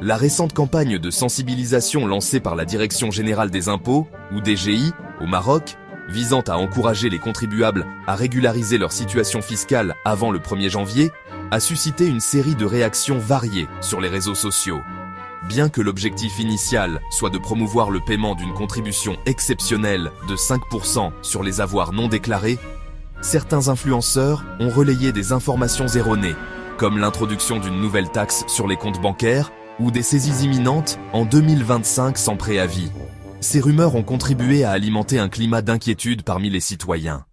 La récente campagne de sensibilisation lancée par la Direction générale des impôts, ou DGI, au Maroc, visant à encourager les contribuables à régulariser leur situation fiscale avant le 1er janvier, a suscité une série de réactions variées sur les réseaux sociaux. Bien que l'objectif initial soit de promouvoir le paiement d'une contribution exceptionnelle de 5% sur les avoirs non déclarés, certains influenceurs ont relayé des informations erronées, comme l'introduction d'une nouvelle taxe sur les comptes bancaires ou des saisies imminentes en 2025 sans préavis. Ces rumeurs ont contribué à alimenter un climat d'inquiétude parmi les citoyens.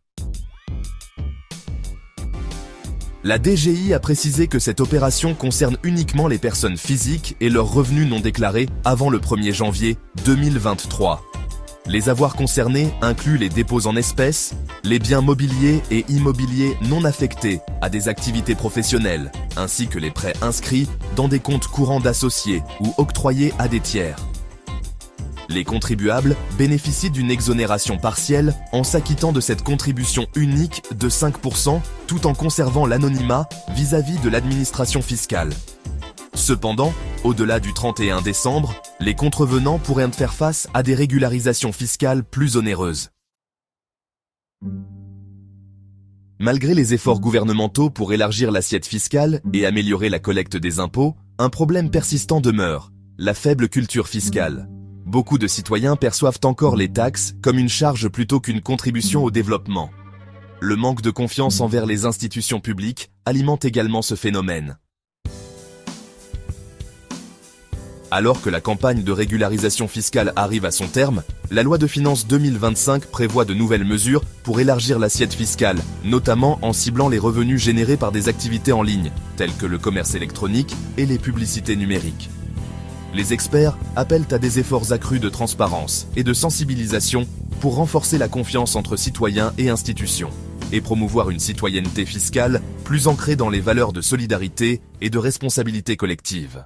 La DGI a précisé que cette opération concerne uniquement les personnes physiques et leurs revenus non déclarés avant le 1er janvier 2023. Les avoirs concernés incluent les dépôts en espèces, les biens mobiliers et immobiliers non affectés à des activités professionnelles, ainsi que les prêts inscrits dans des comptes courants d'associés ou octroyés à des tiers. Les contribuables bénéficient d'une exonération partielle en s'acquittant de cette contribution unique de 5% tout en conservant l'anonymat vis-à-vis de l'administration fiscale. Cependant, au-delà du 31 décembre, les contrevenants pourraient faire face à des régularisations fiscales plus onéreuses. Malgré les efforts gouvernementaux pour élargir l'assiette fiscale et améliorer la collecte des impôts, un problème persistant demeure, la faible culture fiscale. Beaucoup de citoyens perçoivent encore les taxes comme une charge plutôt qu'une contribution au développement. Le manque de confiance envers les institutions publiques alimente également ce phénomène. Alors que la campagne de régularisation fiscale arrive à son terme, la loi de finances 2025 prévoit de nouvelles mesures pour élargir l'assiette fiscale, notamment en ciblant les revenus générés par des activités en ligne, telles que le commerce électronique et les publicités numériques. Les experts appellent à des efforts accrus de transparence et de sensibilisation pour renforcer la confiance entre citoyens et institutions, et promouvoir une citoyenneté fiscale plus ancrée dans les valeurs de solidarité et de responsabilité collective.